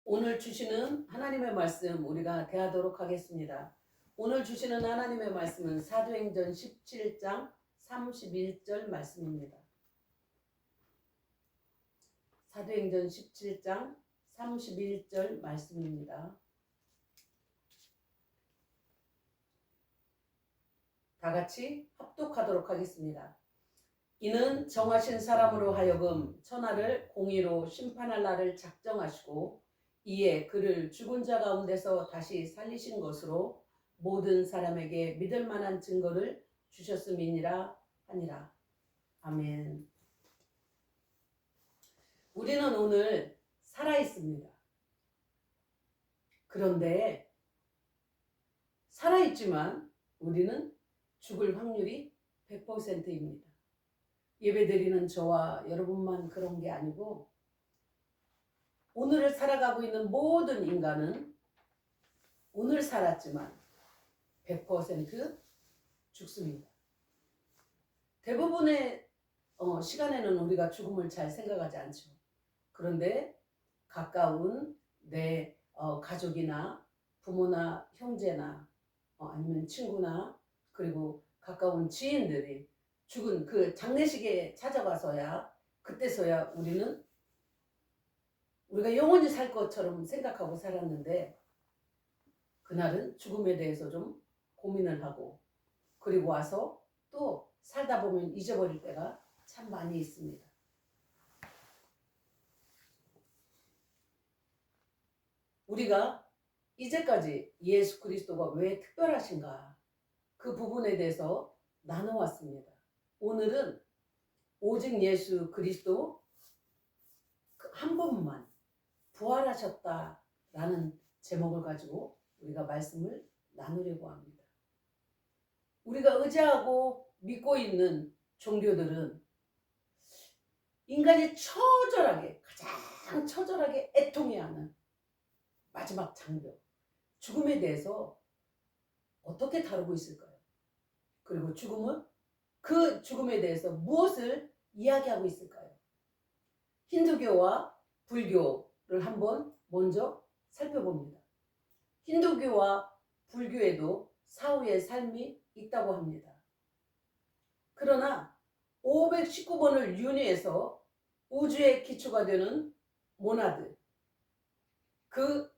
오늘 주시는 하나님의 말씀 우리가 대하도록 하겠습니다. 오늘 주시는 하나님의 말씀은 사도행전 17장 31절 말씀입니다. 사도행전 17장 31절 말씀입니다. 다 같이 합독하도록 하겠습니다. 이는 정하신 사람으로 하여금 천하를 공의로 심판할 날을 작정하시고 이에 그를 죽은 자 가운데서 다시 살리신 것으로 모든 사람에게 믿을 만한 증거를 주셨음이니라 하니라. 아멘. 우리는 오늘 살아있습니다. 그런데 살아있지만 우리는 죽을 확률이 100%입니다. 예배드리는 저와 여러분만 그런 게 아니고 오늘을 살아가고 있는 모든 인간은 오늘 살았지만 100% 죽습니다. 대부분의 시간에는 우리가 죽음을 잘 생각하지 않죠. 그런데 가까운 내 가족이나 부모나 형제나 아니면 친구나 그리고 가까운 지인들이 죽은 그 장례식에 찾아가서야 그때서야 우리가 영원히 살 것처럼 생각하고 살았는데 그날은 죽음에 대해서 좀 고민을 하고 그리고 와서 또 살다 보면 잊어버릴 때가 참 많이 있습니다. 우리가 이제까지 예수 그리스도가 왜 특별하신가 그 부분에 대해서 나눠왔습니다. 오늘은 오직 예수 그리스도 한 번만 부활하셨다라는 제목을 가지고 우리가 말씀을 나누려고 합니다. 우리가 의지하고 믿고 있는 종교들은 인간이 가장 처절하게 애통해야 하는 마지막 장벽, 죽음에 대해서 어떻게 다루고 있을까요? 그리고 그 죽음에 대해서 무엇을 이야기하고 있을까요? 힌두교와 불교를 한번 먼저 살펴봅니다. 힌두교와 불교에도 사후의 삶이 있다고 합니다. 그러나 519번을 윤회해서 우주의 기초가 되는 모나드, 그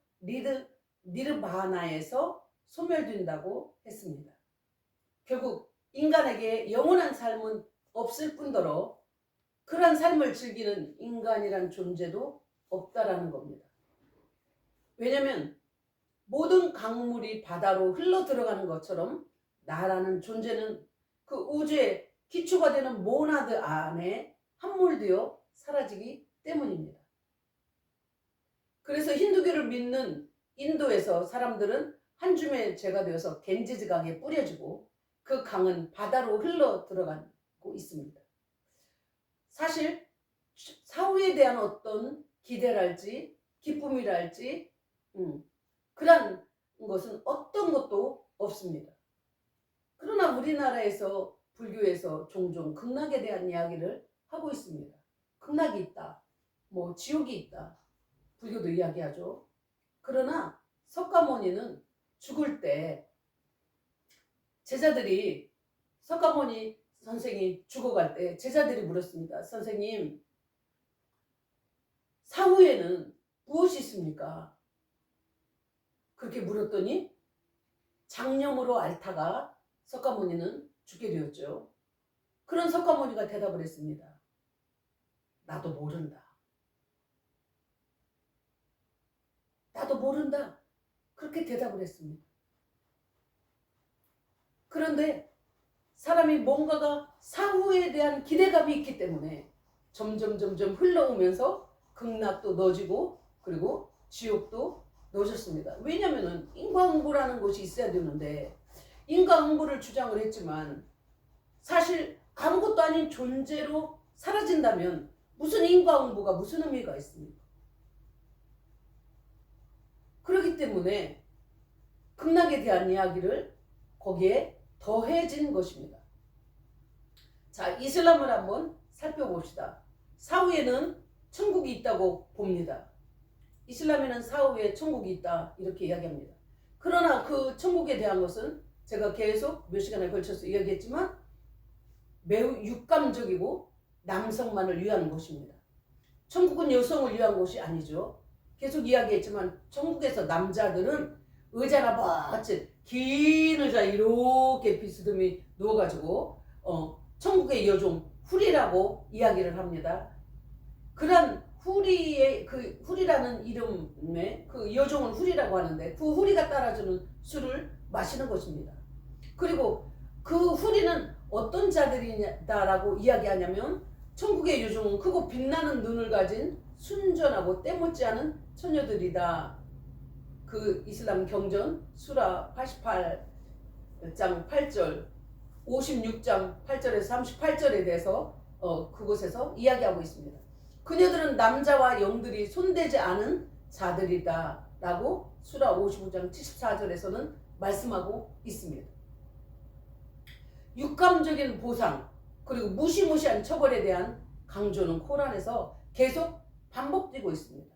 니르바나에서 소멸된다고 했습니다. 결국 인간에게 영원한 삶은 없을 뿐더러 그러한 삶을 즐기는 인간이란 존재도 없다라는 겁니다. 왜냐하면 모든 강물이 바다로 흘러 들어가는 것처럼 나라는 존재는 그 우주의 기초가 되는 모나드 안에 함몰되어 사라지기 때문입니다. 그래서 힌두교를 믿는 인도에서 사람들은 한 줌의 죄가 되어서 겐지즈 강에 뿌려지고 그 강은 바다로 흘러 들어가고 있습니다. 사실 사후에 대한 어떤 기대랄지 기쁨이랄지 그런 것은 어떤 것도 없습니다. 그러나 우리나라에서 불교에서 종종 극락에 대한 이야기를 하고 있습니다. 극락이 있다, 지옥이 있다, 불교도 이야기하죠. 그러나 석가모니는 죽을 때 제자들이 석가모니 선생이 죽어갈 때 제자들이 물었습니다. 선생님, 사후에는 무엇이 있습니까? 그렇게 물었더니 장염으로 앓다가 석가모니는 죽게 되었죠. 그런 석가모니가 대답을 했습니다. 나도 모른다. 나도 모른다. 그렇게 대답을 했습니다. 그런데 사람이 뭔가가 사후에 대한 기대감이 있기 때문에 점점 흘러오면서 극락도 넣어지고 그리고 지옥도 넣어졌습니다. 왜냐하면 인과응보라는 것이 있어야 되는데 인과응보를 주장을 했지만 사실 아무것도 아닌 존재로 사라진다면 무슨 인과응보가 무슨 의미가 있습니까? 그렇기 때문에 극락에 대한 이야기를 거기에 더해진 것입니다. 자, 이슬람을 한번 살펴봅시다. 사후에는 천국이 있다고 봅니다. 이슬람에는 사후에 천국이 있다 이렇게 이야기합니다. 그러나 그 천국에 대한 것은 제가 계속 몇 시간에 걸쳐서 이야기했지만 매우 육감적이고 남성만을 위한 곳입니다. 천국은 여성을 위한 곳이 아니죠. 계속 이야기했지만 천국에서 남자들은 의자나 멋진 긴 의자 이렇게 비스듬히 누워가지고 천국의 여종 후리라고 이야기를 합니다. 그런 후리의 그 후리라는 이름의 그 여종을 후리라고 하는데 그 후리가 따라주는 술을 마시는 것입니다. 그리고 그 후리는 어떤 자들이다라고 이야기하냐면 천국의 여종은 크고 빛나는 눈을 가진 순전하고 때묻지 않은 처녀들이다. 그 이슬람 경전 수라 88장 8절 56장 8절에서 38절에 대해서 그곳에서 이야기하고 있습니다. 그녀들은 남자와 영들이 손대지 않은 자들이다 라고 수라 55장 74절에서는 말씀하고 있습니다. 육감적인 보상 그리고 무시무시한 처벌에 대한 강조는 코란에서 계속 반복되고 있습니다.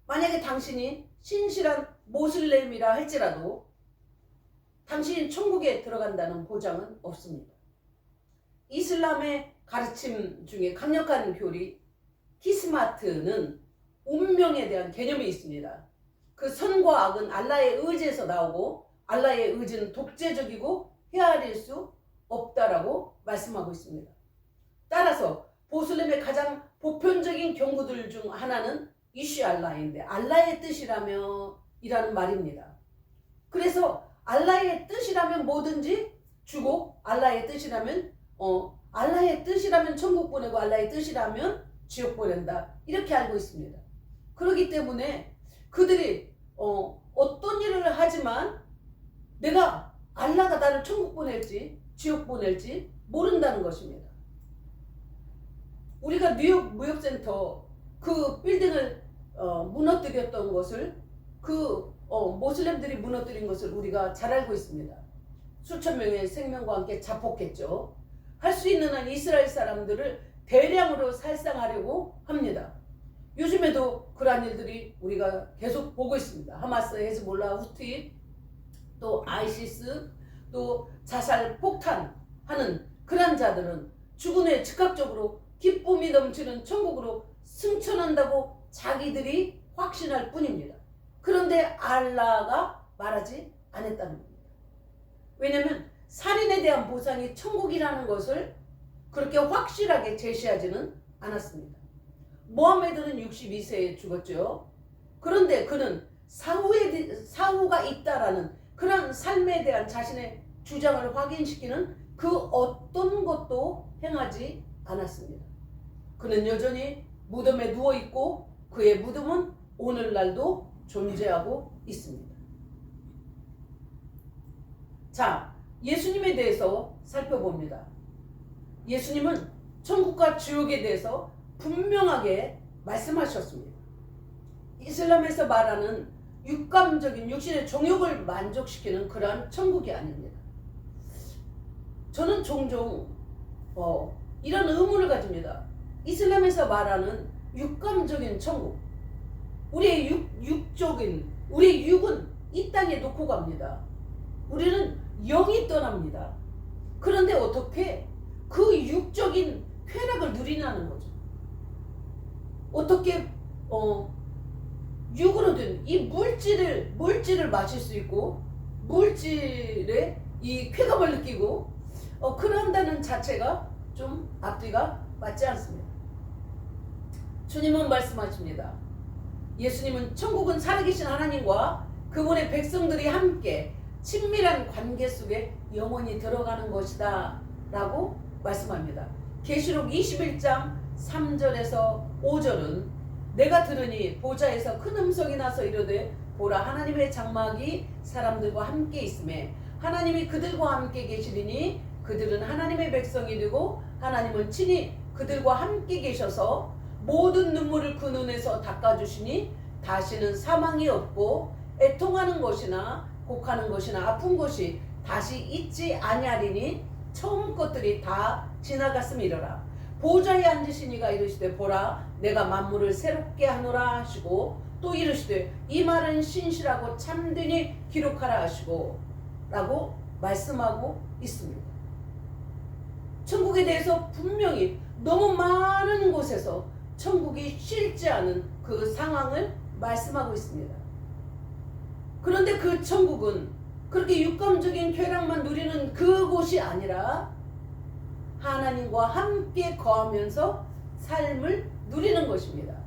만약에 당신이 신실한 모슬렘이라 할지라도 당신이 천국에 들어간다는 보장은 없습니다. 이슬람의 가르침 중에 강력한 교리 키스마트는 운명에 대한 개념이 있습니다. 그 선과 악은 알라의 의지에서 나오고 알라의 의지는 독재적이고 헤아릴 수 없다라고 말씀하고 있습니다. 따라서 보슬렘의 가장 보편적인 경구들 중 하나는 이슈 알라인데 알라의 뜻이라면 이라는 말입니다. 그래서 알라의 뜻이라면 뭐든지 주고 알라의 뜻이라면 알라의 뜻이라면 천국 보내고 알라의 뜻이라면 지옥 보낸다 이렇게 알고 있습니다. 그렇기 때문에 그들이 어떤 일을 하지만 내가 알라가 나를 천국 보낼지 지옥 보낼지 모른다는 것입니다. 우리가 뉴욕 무역센터 그 빌딩을 무너뜨렸던 것을 그 모슬렘들이 무너뜨린 것을 우리가 잘 알고 있습니다. 수천 명의 생명과 함께 자폭했죠. 할 수 있는 한 이스라엘 사람들을 대량으로 살상하려고 합니다. 요즘에도 그러한 일들이 우리가 계속 보고 있습니다. 하마스, 헤즈볼라, 후티, 또 아이시스, 또 자살 폭탄하는 그런 자들은 죽은 후에 즉각적으로 기쁨이 넘치는 천국으로 승천한다고 자기들이 확신할 뿐입니다. 그런데 알라가 말하지 않았다는 겁니다. 왜냐하면 살인에 대한 보상이 천국이라는 것을 그렇게 확실하게 제시하지는 않았습니다. 모하메드는 62세에 죽었죠. 그런데 그는 사후가 있다라는 그런 삶에 대한 자신의 주장을 확인시키는 그 어떤 것도 행하지 않았습니다. 그는 여전히 무덤에 누워있고 그의 무덤은 오늘날도 존재하고 있습니다. 자, 예수님에 대해서 살펴봅니다. 예수님은 천국과 지옥에 대해서 분명하게 말씀하셨습니다. 이슬람에서 말하는 육감적인 육신의 정욕을 만족시키는 그러한 천국이 아닙니다. 저는 종종 이런 의문을 가집니다. 이슬람에서 말하는 육감적인 천국, 우리의 우리의 육은 이 땅에 놓고 갑니다. 우리는 영이 떠납니다. 그런데 어떻게 그 육적인 쾌락을 누리냐는 거죠. 어떻게 육으로 된 이 물질을 마실 수 있고 물질에 이 쾌감을 느끼고 그런다는 자체가 좀 앞뒤가 맞지 않습니다. 주님은 말씀하십니다. 예수님은 천국은 살아계신 하나님과 그분의 백성들이 함께 친밀한 관계 속에 영원히 들어가는 것이다 라고 말씀합니다. 계시록 21장 3절에서 5절은 내가 들으니 보좌에서 큰 음성이 나서 이르되 보라 하나님의 장막이 사람들과 함께 있음에 하나님이 그들과 함께 계시리니 그들은 하나님의 백성이 되고 하나님은 친히 그들과 함께 계셔서 모든 눈물을 그 눈에서 닦아주시니 다시는 사망이 없고 애통하는 것이나 곡하는 것이나 아픈 것이 다시 있지 아니하리니 처음 것들이 다 지나갔음이로라. 보좌에 앉으신 이가 이르시되 보라 내가 만물을 새롭게 하노라 하시고 또 이르시되 이 말은 신실하고 참되니 기록하라 하시고 라고 말씀하고 있습니다. 천국에 대해서 분명히 너무 많은 곳에서 천국이 싫지 않은 그 상황을 말씀하고 있습니다. 그런데 그 천국은 그렇게 육감적인 쾌락만 누리는 그곳이 아니라 하나님과 함께 거하면서 삶을 누리는 것입니다.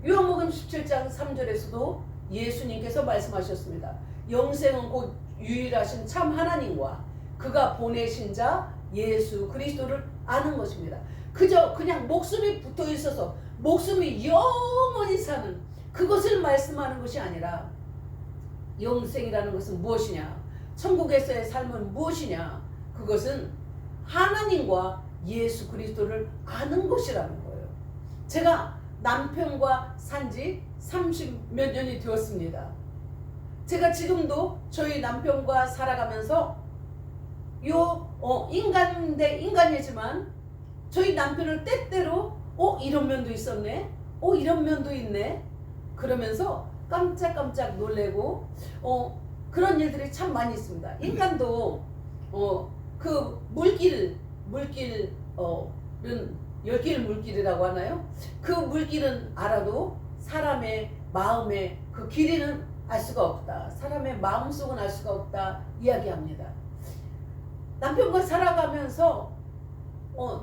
요한복음 17장 3절에서도 예수님께서 말씀하셨습니다. 영생은 곧 유일하신 참 하나님과 그가 보내신 자 예수 그리스도를 아는 것입니다. 그저 그냥 목숨이 붙어 있어서 목숨이 영원히 사는 그것을 말씀하는 것이 아니라 영생이라는 것은 무엇이냐? 천국에서의 삶은 무엇이냐? 그것은 하나님과 예수 그리스도를 아는 것이라는 거예요. 제가 남편과 산지 30몇 년이 되었습니다. 제가 지금도 저희 남편과 살아가면서 인간 대 인간이지만 저희 남편을 때때로 이런 면도 있었네, 이런 면도 있네 그러면서 깜짝깜짝 놀래고 그런 일들이 참 많이 있습니다. 인간도 그 물길은 열길 물길이라고 하나요? 그 물길은 알아도 사람의 마음의 그 길이는 알 수가 없다. 사람의 마음속은 알 수가 없다 이야기합니다. 남편과 살아가면서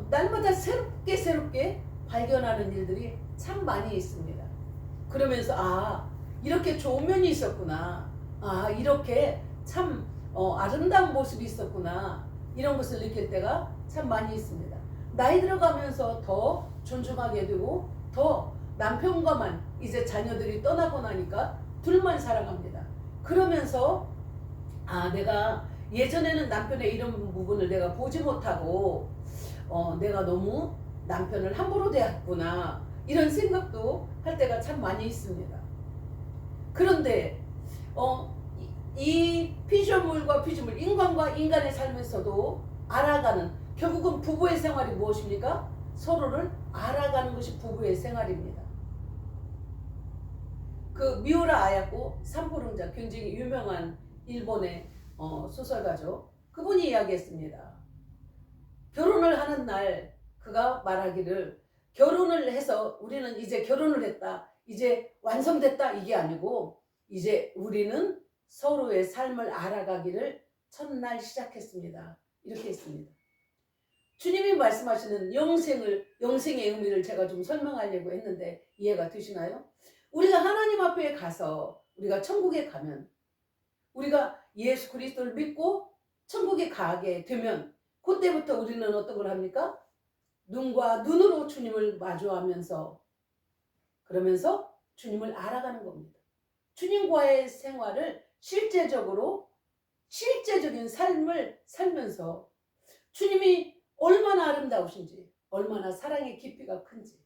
날마다 새롭게 발견하는 일들이 참 많이 있습니다. 그러면서 이렇게 좋은 면이 있었구나. 이렇게 참 아름다운 모습이 있었구나. 이런 것을 느낄 때가 참 많이 있습니다. 나이 들어가면서 더 존중하게 되고 더 남편과만 이제 자녀들이 떠나고 나니까 둘만 살아갑니다. 그러면서 내가 예전에는 남편의 이런 부분을 내가 보지 못하고 내가 너무 남편을 함부로 대했구나 이런 생각도 할 때가 참 많이 있습니다. 그런데 이 피조물과 피조물, 인간과 인간의 삶에서도 알아가는, 결국은 부부의 생활이 무엇입니까? 서로를 알아가는 것이 부부의 생활입니다. 그 미우라 아야코 삼부릉자, 굉장히 유명한 일본의 소설가죠. 그분이 이야기했습니다. 결혼을 하는 날 그가 말하기를, 결혼을 해서 우리는 이제 결혼을 했다, 이제 완성됐다, 이게 아니고 이제 우리는 서로의 삶을 알아가기를 첫날 시작했습니다. 이렇게 했습니다. 주님이 말씀하시는 영생의 의미를 제가 좀 설명하려고 했는데 이해가 되시나요? 우리가 하나님 앞에 가서, 우리가 천국에 가면, 우리가 예수 그리스도를 믿고 천국에 가게 되면 그때부터 우리는 어떤 걸 합니까? 눈과 눈으로 주님을 마주하면서, 그러면서 주님을 알아가는 겁니다. 주님과의 생활을 실제적인 삶을 살면서 주님이 얼마나 아름다우신지, 얼마나 사랑의 깊이가 큰지,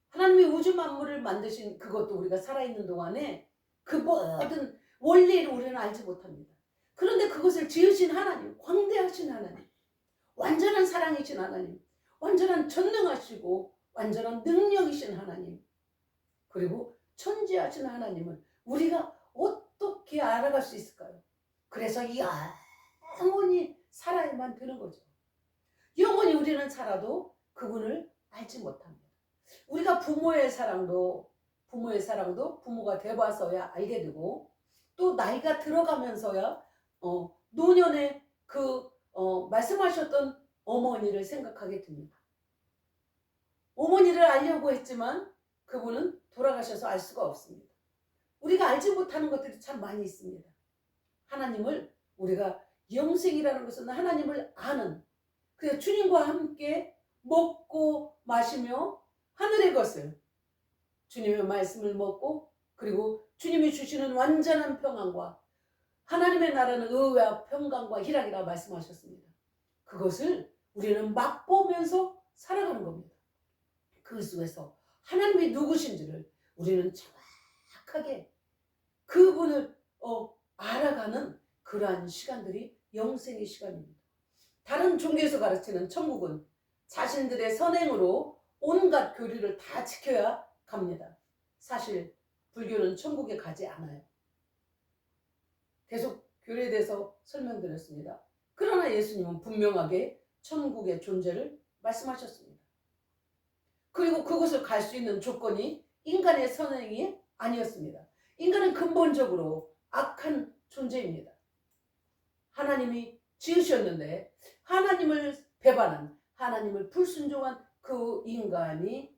하나님이 우주 만물을 만드신 그것도 우리가 살아있는 동안에 그 모든 원리를 우리는 알지 못합니다. 그런데 그것을 지으신 하나님, 광대하신 하나님, 완전한 사랑이신 하나님, 완전한 전능하시고 완전한 능력이신 하나님, 그리고 천지하신 하나님을 우리가 어떻게 알아갈 수 있을까요? 그래서 영원히 살아야만 되는 거죠. 영원히 우리는 살아도 그분을 알지 못합니다. 우리가 부모의 사랑도 부모가 돼봐서야 알게 되고, 또 나이가 들어가면서야 노년에 말씀하셨던 어머니를 생각하게 됩니다. 어머니를 알려고 했지만 그분은 돌아가셔서 알 수가 없습니다. 우리가 알지 못하는 것들이 참 많이 있습니다. 하나님을, 우리가 영생이라는 것은 하나님을 아는, 그래서 주님과 함께 먹고 마시며 하늘의 것을, 주님의 말씀을 먹고, 그리고 주님이 주시는 완전한 평안과 하나님의 나라는 의와 평강과 희락이라 말씀하셨습니다. 그것을 우리는 맛보면서 살아가는 겁니다. 그 속에서 하나님이 누구신지를 우리는 정확하게 그분을 알아가는 그러한 시간들이 영생의 시간입니다. 다른 종교에서 가르치는 천국은 자신들의 선행으로 온갖 교리를 다 지켜야 갑니다. 사실 불교는 천국에 가지 않아요. 계속 교례에대해서 설명드렸습니다. 그러나 예수님은 분명하게 천국의 존재를 말씀하셨습니다. 그리고 그곳을 갈 수 있는 조건이 인간의 선행이 아니었습니다. 인간은 근본적으로 악한 존재입니다. 하나님이 지으셨는데 하나님을 배반한, 하나님을 불순종한 그 인간이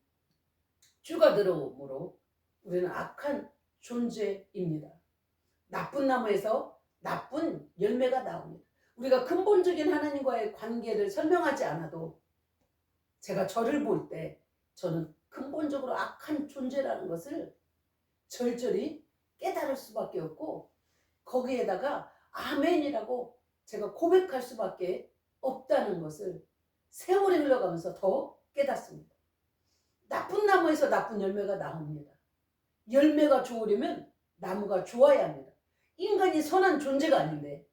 죄가 들어오므로 우리는 악한 존재입니다. 나쁜 나무에서 나쁜 열매가 나옵니다. 우리가 근본적인 하나님과의 관계를 설명하지 않아도 제가 저를 볼 때 저는 근본적으로 악한 존재라는 것을 절절히 깨달을 수밖에 없고, 거기에다가 아멘이라고 제가 고백할 수밖에 없다는 것을 세월이 흘러가면서 더 깨닫습니다. 나쁜 나무에서 나쁜 열매가 나옵니다. 열매가 좋으려면 나무가 좋아야 합니다. 인간이 선한 존재가 아닌데,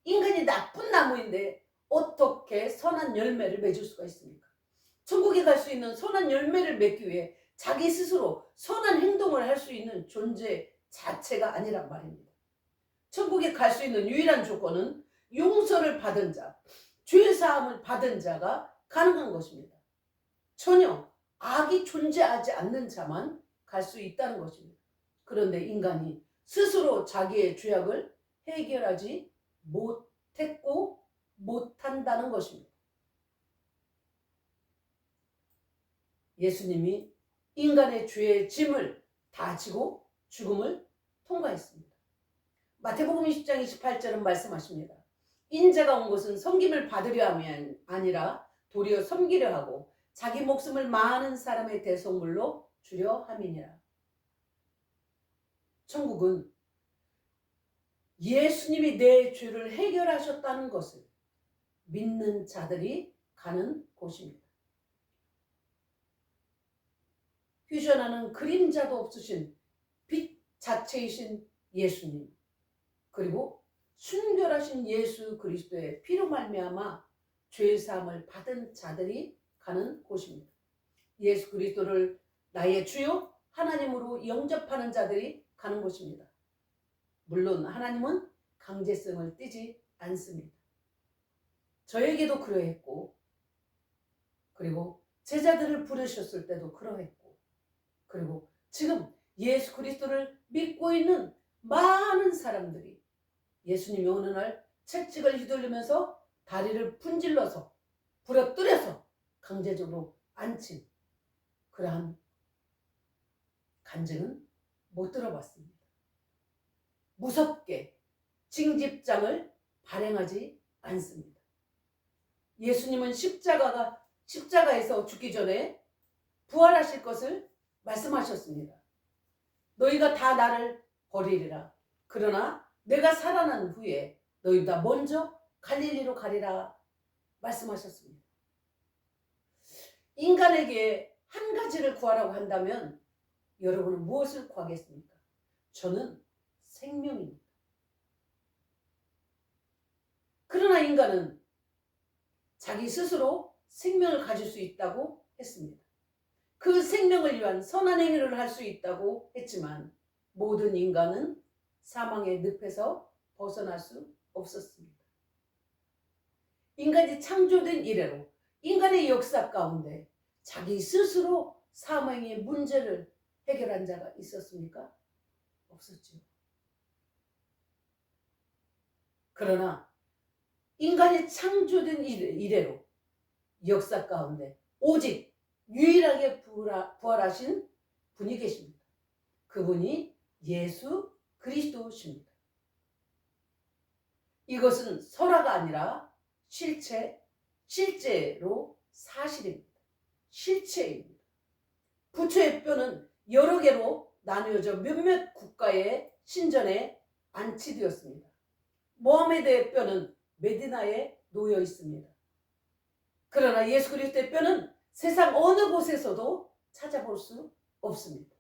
인간이 나쁜 나무인데 어떻게 선한 열매를 맺을 수가 있습니까? 천국에 갈 수 있는 선한 열매를 맺기 위해 자기 스스로 선한 행동을 할 수 있는 존재 자체가 아니란 말입니다. 천국에 갈 수 있는 유일한 조건은 용서를 받은 자, 죄사함을 받은 자가 가능한 것입니다. 전혀 악이 존재하지 않는 자만 갈 수 있다는 것입니다. 그런데 인간이 스스로 자기의 죄악을 해결하지 못했고 못한다는 것입니다. 예수님이 인간의 죄의 짐을 다 지고 죽음을 통과했습니다. 마태복음 20장 28절은 말씀하십니다. 인자가 온 것은 섬김을 받으려 함이 아니라 도리어 섬기려 하고 자기 목숨을 많은 사람의 대속물로 주려 함이니라. 천국은 예수님이 내 죄를 해결하셨다는 것을 믿는 자들이 가는 곳입니다. 휴전하는 그림자도 없으신 빛 자체이신 예수님, 그리고 순결하신 예수 그리스도의 피로 말미암아 죄사함을 받은 자들이 가는 곳입니다. 예수 그리스도를 나의 주요 하나님으로 영접하는 자들이 가는 곳입니다. 물론 하나님은 강제성을 띠지 않습니다. 저에게도 그러했고, 그리고 제자들을 부르셨을 때도 그러했고, 그리고 지금 예수 그리스도를 믿고 있는 많은 사람들이 예수님이 어느 날 채찍을 휘둘리면서 다리를 분질러서 부러뜨려서 강제적으로 앉힌 그러한 간증은 못 들어봤습니다. 무섭게 징집장을 발행하지 않습니다. 예수님은 십자가에서 죽기 전에 부활하실 것을 말씀하셨습니다. 너희가 다 나를 버리리라. 그러나 내가 살아난 후에 너희보다 먼저 갈릴리로 가리라 말씀하셨습니다. 인간에게 한 가지를 구하라고 한다면 여러분은 무엇을 구하겠습니까? 저는 생명입니다. 그러나 인간은 자기 스스로 생명을 가질 수 있다고 했습니다. 그 생명을 위한 선한 행위를 할 수 있다고 했지만 모든 인간은 사망의 늪에서 벗어날 수 없었습니다. 인간이 창조된 이래로 인간의 역사 가운데 자기 스스로 사망의 문제를 해결한 자가 있었습니까? 없었죠. 그러나 인간이 창조된 이래로 역사 가운데 오직 유일하게 부활하신 분이 계십니다. 그분이 예수 그리스도십니다. 이것은 설화가 아니라 실제로 사실입니다. 실체입니다. 부처의 뼈는 여러 개로 나누어져 몇몇 국가의 신전에 안치되었습니다. 모하메드의 뼈는 메디나에 놓여 있습니다. 그러나 예수 그리스도의 뼈는 세상 어느 곳에서도 찾아볼 수 없습니다.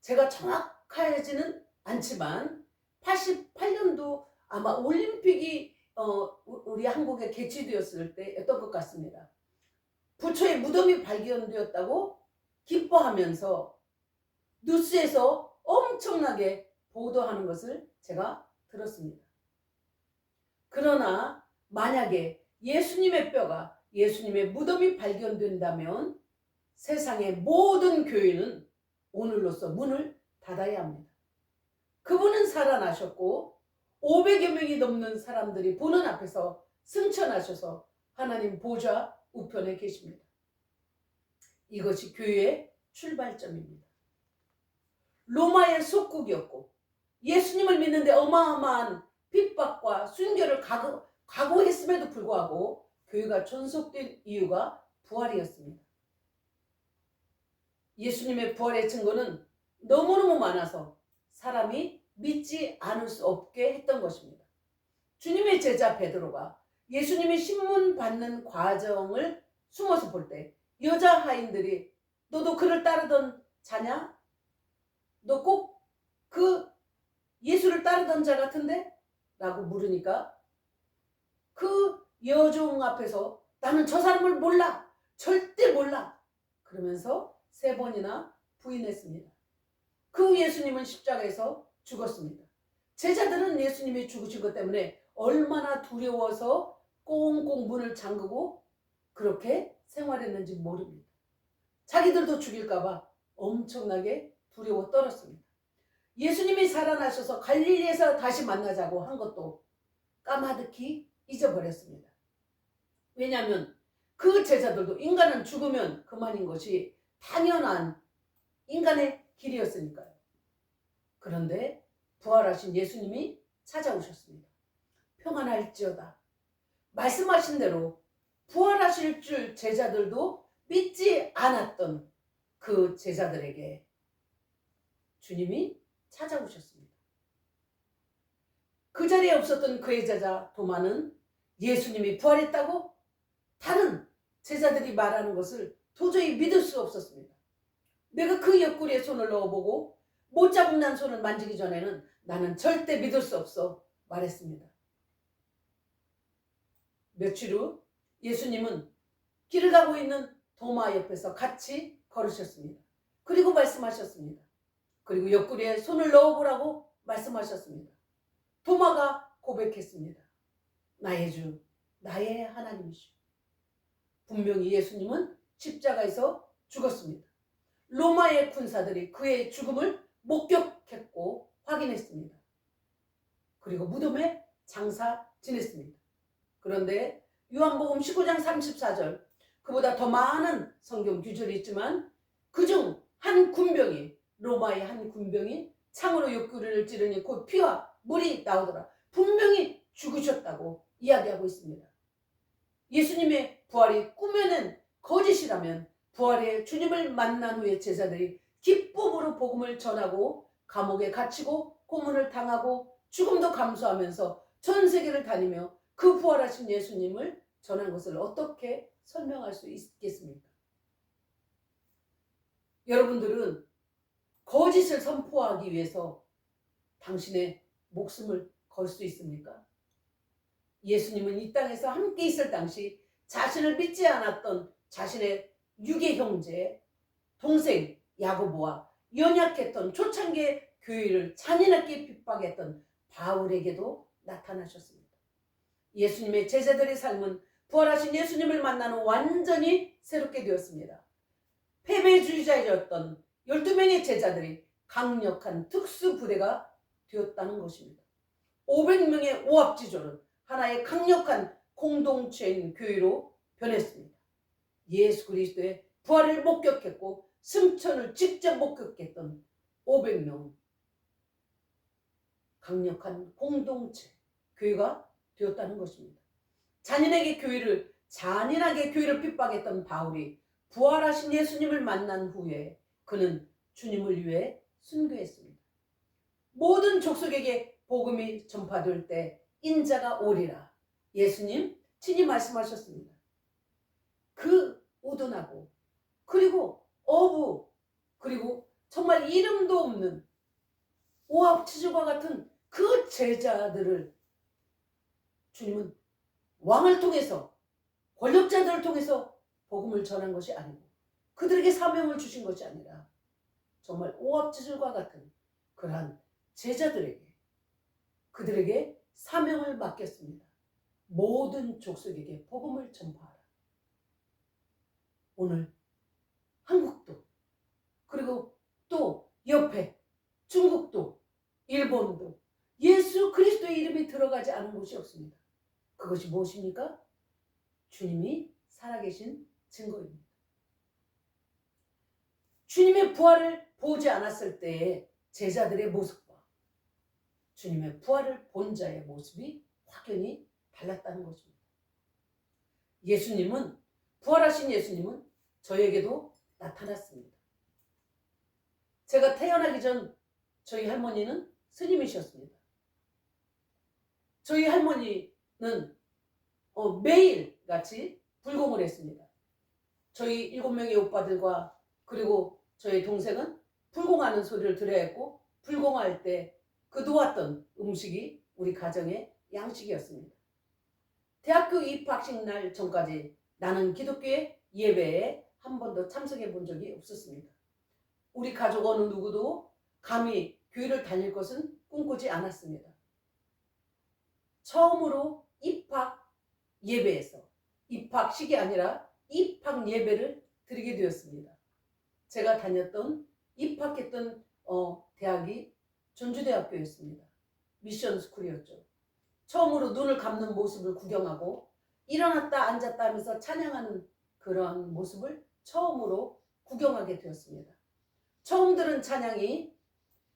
제가 정확하지는 않지만 88년도 아마 올림픽이 우리 한국에 개최되었을 때였던 것 같습니다. 부처의 무덤이 발견되었다고 기뻐하면서 뉴스에서 엄청나게 보도하는 것을 제가 들었습니다. 그러나 만약에 예수님의 뼈가, 예수님의 무덤이 발견된다면 세상의 모든 교회는 오늘로써 문을 닫아야 합니다. 그분은 살아나셨고 500여 명이 넘는 사람들이 보는 앞에서 승천하셔서 하나님 보좌 우편에 계십니다. 이것이 교회의 출발점입니다. 로마의 속국이었고 예수님을 믿는데 어마어마한 핍박과 순교를 각오했음에도 불구하고 교회가 존속된 이유가 부활이었습니다. 예수님의 부활의 증거는 너무너무 많아서 사람이 믿지 않을 수 없게 했던 것입니다. 주님의 제자 베드로가 예수님이 신문 받는 과정을 숨어서 볼 때 여자 하인들이 너도 그를 따르던 자냐? 너 꼭 그 예수를 따르던 자 같은데? 라고 물으니까 그 여종 앞에서 나는 저 사람을 몰라. 절대 몰라. 그러면서 3번이나 부인했습니다. 그 예수님은 십자가에서 죽었습니다. 제자들은 예수님이 죽으신 것 때문에 얼마나 두려워서 꽁꽁 문을 잠그고 그렇게 생활했는지 모릅니다. 자기들도 죽일까봐 엄청나게 두려워 떨었습니다. 예수님이 살아나셔서 갈릴리에서 다시 만나자고 한 것도 까마득히 잊어버렸습니다. 왜냐하면 그 제자들도 인간은 죽으면 그만인 것이 당연한 인간의 길이었으니까요. 그런데 부활하신 예수님이 찾아오셨습니다. 평안할지어다. 말씀하신 대로 부활하실 줄 제자들도 믿지 않았던 그 제자들에게 주님이 찾아오셨습니다. 그 자리에 없었던 그의 제자 도마는 예수님이 부활했다고 다른 제자들이 말하는 것을 도저히 믿을 수 없었습니다. 내가 그 옆구리에 손을 넣어보고 못 잡은 난 손을 만지기 전에는 나는 절대 믿을 수 없어 말했습니다. 며칠 후 예수님은 길을 가고 있는 도마 옆에서 같이 걸으셨습니다. 그리고 말씀하셨습니다. 그리고 옆구리에 손을 넣어보라고 말씀하셨습니다. 도마가 고백했습니다. 나의 주, 나의 하나님이시오. 분명히 예수님은 십자가에서 죽었습니다. 로마의 군사들이 그의 죽음을 목격했고 확인했습니다. 그리고 무덤에 장사 지냈습니다. 그런데 요한복음 19장 34절, 그보다 더 많은 성경 규절이 있지만 그중 한 군병이, 로마의 한 군병이 창으로 옆구리를 찌르니 곧 피와 물이 나오더라. 분명히 죽으셨다고 이야기하고 있습니다. 예수님의 부활이 꾸며낸 거짓이라면 부활의 주님을 만난 후에 제자들이 기쁨으로 복음을 전하고 감옥에 갇히고 고문을 당하고 죽음도 감수하면서 전 세계를 다니며 그 부활하신 예수님을 전한 것을 어떻게 설명할 수 있겠습니까? 여러분들은 거짓을 선포하기 위해서 당신의 목숨을 걸 수 있습니까? 예수님은 이 땅에서 함께 있을 당시 자신을 믿지 않았던 자신의 육의 형제, 동생 야고보와 연약했던 초창기의 교회를 잔인하게 핍박했던 바울에게도 나타나셨습니다. 예수님의 제자들의 삶은 부활하신 예수님을 만난 후 완전히 새롭게 되었습니다. 패배주의자였던 12명의 제자들이 강력한 특수부대가 되었다는 것입니다. 500명의 오합지졸은 하나의 강력한 공동체인 교회로 변했습니다. 예수 그리스도의 부활을 목격했고 승천을 직접 목격했던 500명 강력한 공동체, 교회가 되었다는 것입니다. 잔인하게 교회를 핍박했던 바울이 부활하신 예수님을 만난 후에 그는 주님을 위해 순교했습니다. 모든 족속에게 복음이 전파될 때 인자가 오리라. 예수님 친히 말씀하셨습니다. 그 우둔하고 그리고 어부 그리고 정말 이름도 없는 오합지졸과 같은 그 제자들을 주님은 왕을 통해서 권력자들을 통해서 복음을 전한 것이 아니고 그들에게 사명을 주신 것이 아니라 정말 오합지졸과 같은 그러한 제자들에게 그들에게 사명을 맡겼습니다. 모든 족속에게 복음을 전파하라. 오늘 한국도 그리고 또 옆에 중국도 일본도 예수 그리스도의 이름이 들어가지 않은 곳이 없습니다. 그것이 무엇입니까? 주님이 살아계신 증거입니다. 주님의 부활을 보지 않았을 때의 제자들의 모습과 주님의 부활을 본 자의 모습이 확연히 달랐다는 것입니다. 예수님은, 부활하신 예수님은 저에게도 나타났습니다. 제가 태어나기 전 저희 할머니는 스님이셨습니다. 저희 할머니는 매일 같이 불공을 했습니다. 저희 7명의 오빠들과 그리고 저희 동생은 불공하는 소리를 들어야 했고, 불공할 때 그 도왔던 음식이 우리 가정의 양식이었습니다. 대학교 입학식 날 전까지 나는 기독교의 예배에 한 번도 참석해 본 적이 없었습니다. 우리 가족 어느 누구도 감히 교회를 다닐 것은 꿈꾸지 않았습니다. 처음으로 입학 예배에서, 입학식이 아니라 입학 예배를 드리게 되었습니다. 제가 다녔던, 입학했던 대학이 전주대학교였습니다. 미션 스쿨이었죠. 처음으로 눈을 감는 모습을 구경하고 일어났다 앉았다 하면서 찬양하는 그러한 모습을 처음으로 구경하게 되었습니다. 처음 들은 찬양이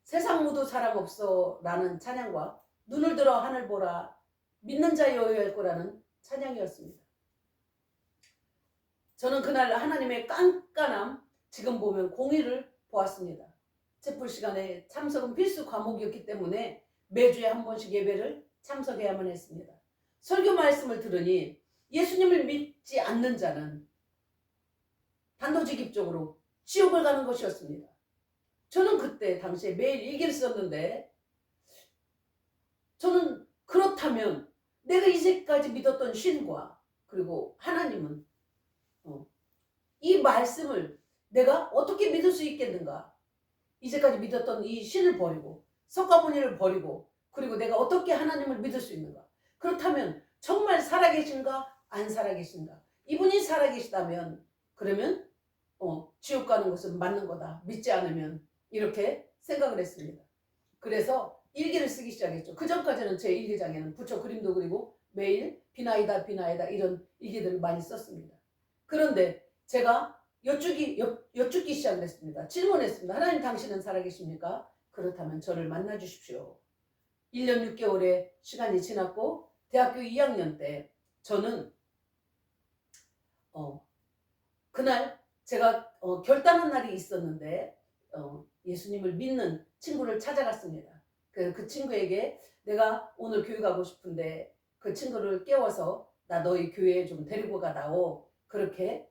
세상 모두 사랑 없어 라는 찬양과 눈을 들어 하늘 보라 믿는 자 여호와일 거라는 찬양이었습니다. 저는 그날 하나님의 깐깐함, 지금 보면 공의를 보았습니다. 채플 시간에 참석은 필수 과목이었기 때문에 매주에 한 번씩 예배를 참석해야만 했습니다. 설교 말씀을 들으니 예수님을 믿지 않는 자는 단도직입적으로 지옥을 가는 것이었습니다. 저는 그때 당시에 매일 일기를 썼는데, 저는 그렇다면 내가 이제까지 믿었던 신과 그리고 하나님은 이 말씀을 내가 어떻게 믿을 수 있겠는가? 이제까지 믿었던 이 신을 버리고 석가모니를 버리고 그리고 내가 어떻게 하나님을 믿을 수 있는가? 그렇다면 정말 살아계신가 안 살아계신가? 이분이 살아계시다면 그러면 지옥 가는 것은 맞는 거다. 믿지 않으면, 이렇게 생각을 했습니다. 그래서 일기를 쓰기 시작했죠. 그 전까지는 제 일기장에는 부처 그림도 그리고 매일 비나이다 비나이다 이런 일기들을 많이 썼습니다. 그런데 제가 여쭙기 시작을 했습니다. 질문했습니다. 하나님, 당신은 살아계십니까? 그렇다면 저를 만나 주십시오. 1년 6개월의 시간이 지났고 대학교 2학년 때 저는 그날 제가 결단한 날이 있었는데 예수님을 믿는 친구를 찾아갔습니다. 그 친구에게 내가 오늘 교회 가고 싶은데 그 친구를 깨워서 나 너희 교회에 좀 데리고 가다오, 그렇게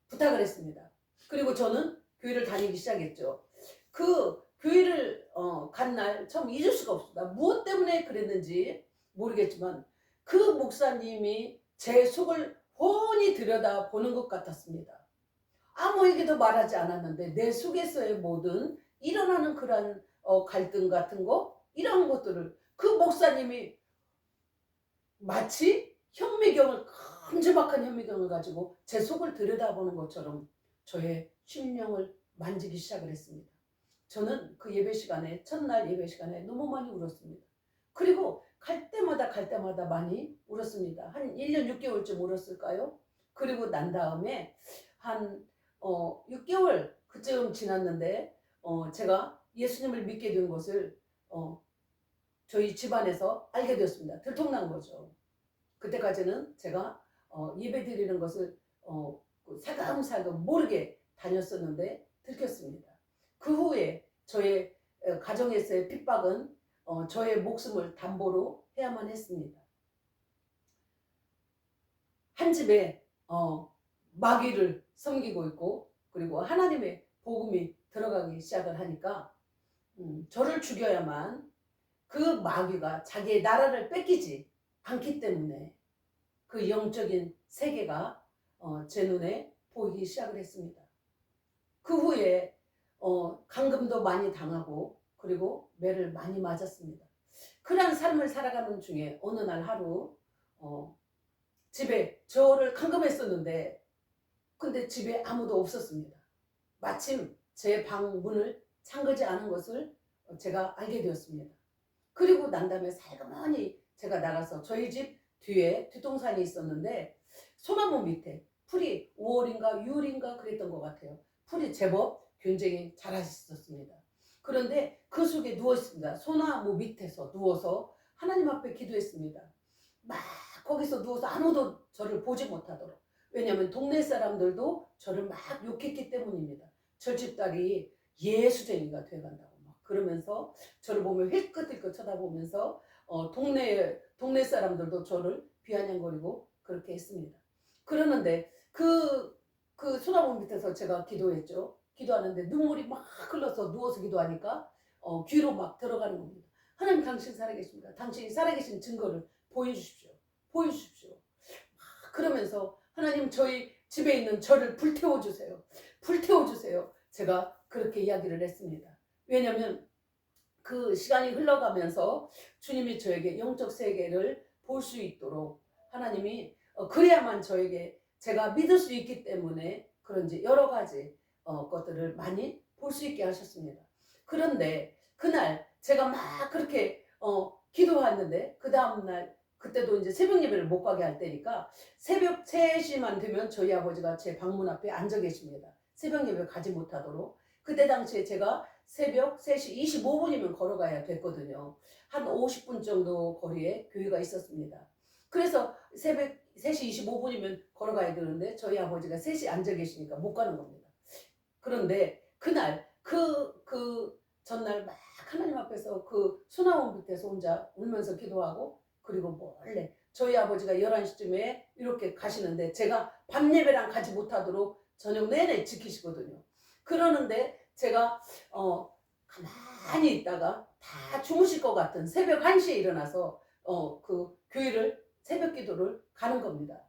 부탁을 했습니다. 그리고 저는 교회를 다니기 시작했죠. 그 교회를 간 날 처음 잊을 수가 없습니다. 무엇 때문에 그랬는지 모르겠지만 그 목사님이 제 속을 훤히 들여다보는 것 같았습니다. 아무에게도 말하지 않았는데 내 속에서의 모든 일어나는 그런 갈등 같은 거, 이런 것들을 그 목사님이 마치 큼지막한 현미경을 가지고 제 속을 들여다보는 것처럼 저의 심령을 만지기 시작을 했습니다. 저는 그 예배 시간에, 첫날 예배 시간에 너무 많이 울었습니다. 그리고 갈 때마다 많이 울었습니다. 한 1년 6개월쯤 울었을까요? 그리고 난 다음에 한 6개월 그쯤 지났는데 제가 예수님을 믿게 된 것을 저희 집안에서 알게 되었습니다. 들통난 거죠. 그때까지는 제가 예배 드리는 것을 살금살금 모르게 다녔었는데 들켰습니다. 그 후에 저의 가정에서의 핍박은 저의 목숨을 담보로 해야만 했습니다. 한 집에 마귀를 섬기고 있고 그리고 하나님의 복음이 들어가기 시작을 하니까 저를 죽여야만 그 마귀가 자기의 나라를 뺏기지 않기 때문에 그 영적인 세계가 제 눈에 보이기 시작을 했습니다. 그 후에 감금도 많이 당하고 그리고 매를 많이 맞았습니다. 그러한 삶을 살아가는 중에 어느 날 하루 집에 저를 감금했었는데 근데 집에 아무도 없었습니다. 마침 제 방 문을 잠그지 않은 것을 제가 알게 되었습니다. 그리고 난 다음에 살그머니 제가 나가서 저희 집 뒤에 뒷동산이 있었는데 소나무 밑에 풀이 5월인가 6월인가 그랬던 것 같아요. 풀이 제법 굉장히 자라있었습니다. 그런데 그 속에 누웠습니다. 소나무 밑에서 누워서 하나님 앞에 기도했습니다. 막 거기서 누워서 아무도 저를 보지 못하도록. 왜냐하면 동네 사람들도 저를 막 욕했기 때문입니다. 저 집딸이 예수쟁이가 돼간다고 막 그러면서 저를 보면 힐끗힐끗 쳐다보면서 동네 사람들도 저를 비아냥거리고 그렇게 했습니다. 그러는데 그 소나무 밑에서 제가 기도했죠. 기도하는데 눈물이 막 흘러서 누워서 기도하니까 귀로 막 들어가는 겁니다. 하나님 당신 살아계십니다. 당신이 살아계신 증거를 보여주십시오. 보여주십시오. 그러면서 하나님 저희 집에 있는 저를 불태워주세요. 불태워주세요. 제가 그렇게 이야기를 했습니다. 왜냐하면 그 시간이 흘러가면서 주님이 저에게 영적 세계를 볼 수 있도록 하나님이 그래야만 저에게 제가 믿을 수 있기 때문에 그런지 여러 가지 것들을 많이 볼 수 있게 하셨습니다. 그런데 그날 제가 막 그렇게 기도했는데 그 다음날 그때도 이제 새벽 예배를 못 가게 할 때니까 새벽 3시만 되면 저희 아버지가 제 방문 앞에 앉아 계십니다. 새벽 예배 가지 못하도록. 그때 당시에 제가 새벽 3시 25분이면 걸어가야 됐거든요. 한 50분 정도 거리에 교회가 있었습니다. 그래서 새벽 3시 25분이면 걸어가야 되는데 저희 아버지가 3시 앉아 계시니까 못 가는 겁니다. 그런데 그날 그 전날 막 하나님 앞에서 그 소나무 밑에서 혼자 울면서 기도하고 그리고 몰래 저희 아버지가 11시쯤에 이렇게 가시는데 제가 밤 예배랑 가지 못하도록 저녁 내내 지키시거든요. 그러는데 제가 가만히 있다가 다 주무실 것 같은 새벽 1시에 일어나서 그 교회를 새벽 기도를 가는 겁니다.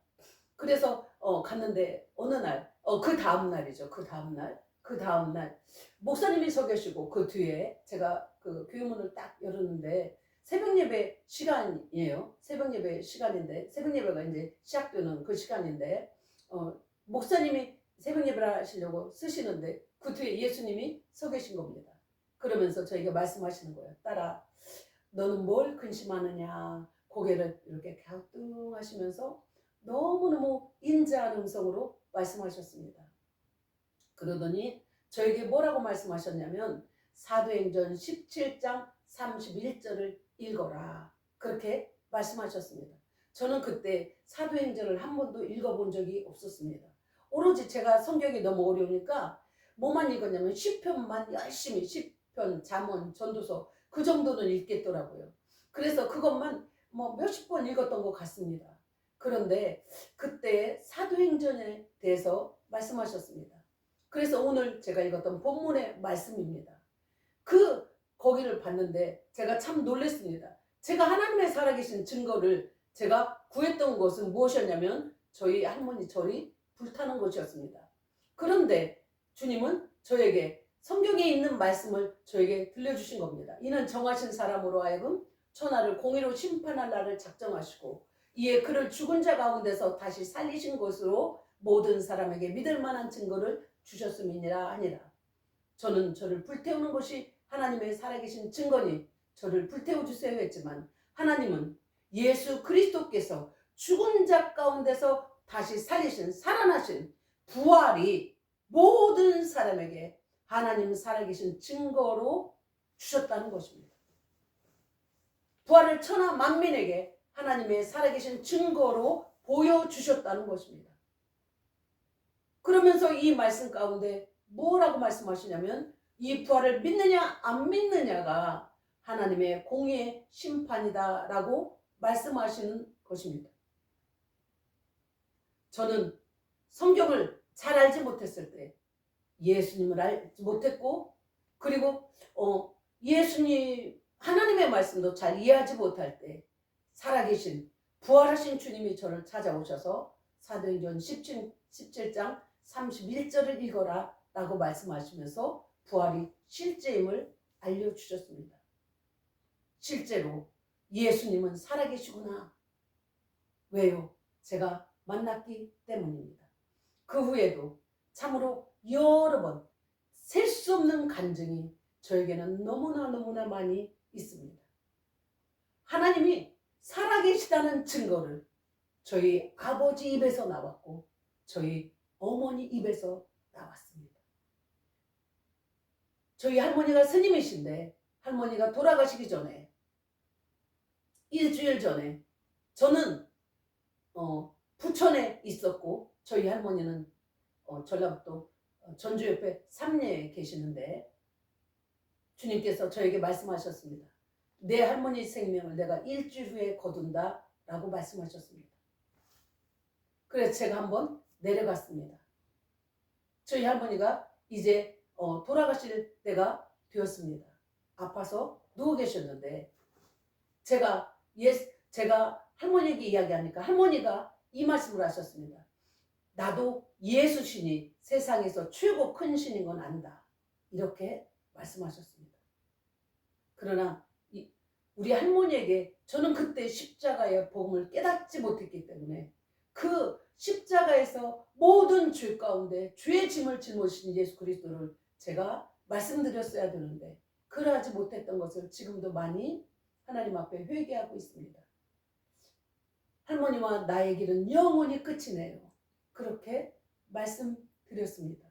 그래서 갔는데 어느 날 그 다음 날이죠. 그 다음 날 목사님이 서 계시고 그 뒤에 제가 그 교회 문을 딱 열었는데 새벽 예배 시간이에요. 새벽 예배 시간인데 새벽 예배가 이제 시작되는 그 시간인데 목사님이 새벽 예배를 하시려고 쓰시는데 그 뒤에 예수님이 서 계신 겁니다. 그러면서 저에게 말씀하시는 거예요. 딸아, 너는 뭘 근심하느냐. 고개를 이렇게 갸우뚱하시면서 너무너무 인자한 음성으로 말씀하셨습니다. 그러더니 저에게 뭐라고 말씀하셨냐면 사도행전 17장 31절을 읽어라. 그렇게 말씀하셨습니다. 저는 그때 사도행전을 한 번도 읽어본 적이 없었습니다. 오로지 제가 성경이 너무 어려우니까 뭐만 읽었냐면 시편만 열심히 시편, 잠언, 전도서 그 정도는 읽겠더라고요. 그래서 그것만 뭐 몇십 번 읽었던 것 같습니다. 그런데 그때 사도행전에 대해서 말씀하셨습니다. 그래서 오늘 제가 읽었던 본문의 말씀입니다. 거기를 봤는데 제가 참 놀랐습니다. 제가 하나님의 살아계신 증거를 제가 구했던 것은 무엇이었냐면 저희 할머니 절이 불타는 것이었습니다. 그런데 주님은 저에게 성경에 있는 말씀을 저에게 들려주신 겁니다. 이는 정하신 사람으로 하여금 천하를 공의로 심판할 날을 작정하시고 이에 그를 죽은 자 가운데서 다시 살리신 것으로 모든 사람에게 믿을 만한 증거를 주셨음이니라 하니라. 저는 저를 불태우는 것이 하나님의 살아계신 증거니 저를 불태워주세요 했지만 하나님은 예수 그리스도께서 죽은 자 가운데서 다시 살리신 살아나신 부활이 모든 사람에게 하나님 살아계신 증거로 주셨다는 것입니다. 부활을 천하 만민에게 하나님의 살아계신 증거로 보여주셨다는 것입니다. 그러면서 이 말씀 가운데 뭐라고 말씀하시냐면 이 부활을 믿느냐 안 믿느냐가 하나님의 공의의 심판이다 라고 말씀하시는 것입니다. 저는 성경을 잘 알지 못했을 때 예수님을 알지 못했고 그리고 예수님 하나님의 말씀도 잘 이해하지 못할 때 살아계신 부활하신 주님이 저를 찾아오셔서 사도행전 17장 31절을 읽어라 라고 말씀하시면서 부활이 실제임을 알려주셨습니다. 실제로 예수님은 살아계시구나. 왜요? 제가 만났기 때문입니다. 그 후에도 참으로 여러 번 셀 수 없는 간증이 저에게는 너무나 많이 있습니다. 하나님이 살아계시다는 증거를 저희 아버지 입에서 나왔고 저희 어머니 입에서 나왔습니다. 저희 할머니가 스님이신데 할머니가 돌아가시기 전에 일주일 전에 저는 부천에 있었고 저희 할머니는 전라북도 전주 옆에 삼례에 계시는데 주님께서 저에게 말씀하셨습니다. 내 할머니 생명을 내가 일주일 후에 거둔다 라고 말씀하셨습니다. 그래서 제가 한번 내려갔습니다. 저희 할머니가 이제 돌아가실 때가 되었습니다. 아파서 누워 계셨는데 제가 할머니에게 이야기하니까 할머니가 이 말씀을 하셨습니다. 나도 예수 신이 세상에서 최고 큰 신인 건 안다. 이렇게 말씀하셨습니다. 그러나 우리 할머니에게 저는 그때 십자가의 복음을 깨닫지 못했기 때문에 그 십자가에서 모든 죄 가운데 죄의 짐을 짊어지신 예수 그리스도를 제가 말씀드렸어야 되는데 그러하지 못했던 것을 지금도 많이 하나님 앞에 회개하고 있습니다. 할머니와 나의 길은 영원히 끝이네요. 그렇게 말씀드렸습니다.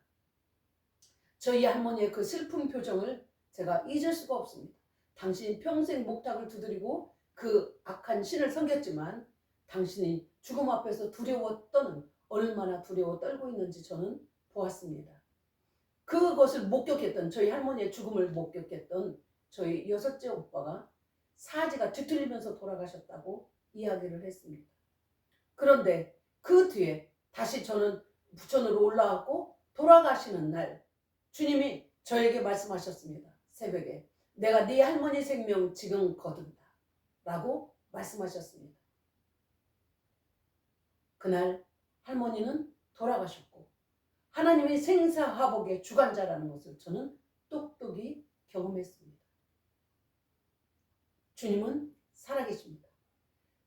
저희 할머니의 그 슬픈 표정을 제가 잊을 수가 없습니다. 당신이 평생 목탁을 두드리고 그 악한 신을 섬겼지만 당신이 죽음 앞에서 두려워 떠는 얼마나 두려워 떨고 있는지 저는 보았습니다. 그것을 목격했던 저희 할머니의 죽음을 목격했던 저희 6째 오빠가 사지가 뒤틀리면서 돌아가셨다고 이야기를 했습니다. 그런데 그 뒤에 다시 저는 부천으로 올라왔고 돌아가시는 날 주님이 저에게 말씀하셨습니다. 새벽에 내가 네 할머니 생명 지금 거둔다 라고 말씀하셨습니다. 그날 할머니는 돌아가셨고 하나님이 생사화복의 주관자라는 것을 저는 똑똑히 경험했습니다. 주님은 살아계십니다.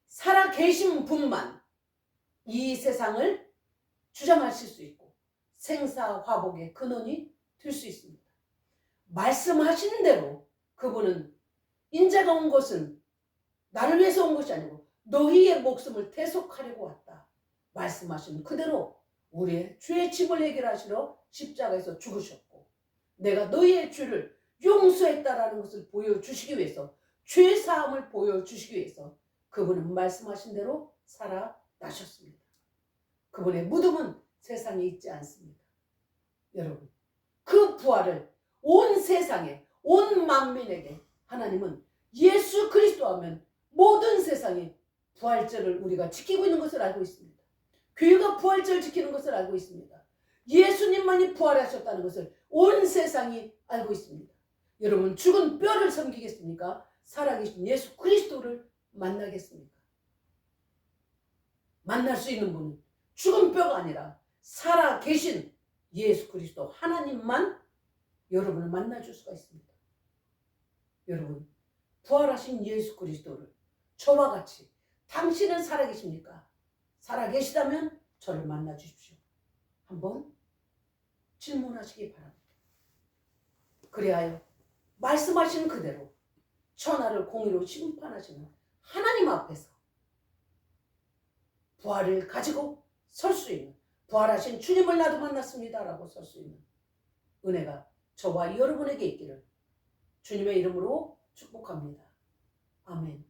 살아계신 분만 이 세상을 주장하실 수 있고 생사화복의 근원이 될 수 있습니다. 말씀하신 대로 그분은 인자가 온 것은 나를 위해서 온 것이 아니고 너희의 목숨을 대속하려고 왔다. 말씀하신 그대로 우리의 죄의 짐을 해결하시러 십자가에서 죽으셨고 내가 너희의 죄를 용서했다라는 것을 보여주시기 위해서 죄사함을 보여주시기 위해서 그분은 말씀하신 대로 살아나셨습니다. 그분의 무덤은 세상에 있지 않습니다. 여러분 그 부활을 온 세상에 온 만민에게 하나님은 예수 그리스도 하면 모든 세상이 부활절을 우리가 지키고 있는 것을 알고 있습니다. 교회가 부활절을 지키는 것을 알고 있습니다. 예수님만이 부활하셨다는 것을 온 세상이 알고 있습니다. 여러분 죽은 뼈를 섬기겠습니까? 살아계신 예수 그리스도를 만나겠습니까? 만날 수 있는 분은 죽은 뼈가 아니라 살아계신 예수 그리스도 하나님만 여러분을 만나줄 수가 있습니다. 여러분 부활하신 예수 그리스도를 저와 같이 당신은 살아계십니까? 살아계시다면 저를 만나 주십시오. 한번 질문하시기 바랍니다. 그리하여 말씀하신 그대로 천하를 공의로 심판하시는 하나님 앞에서 부활을 가지고 설 수 있는 부활하신 주님을 나도 만났습니다 라고 설 수 있는 은혜가 저와 여러분에게 있기를 주님의 이름으로 축복합니다. 아멘.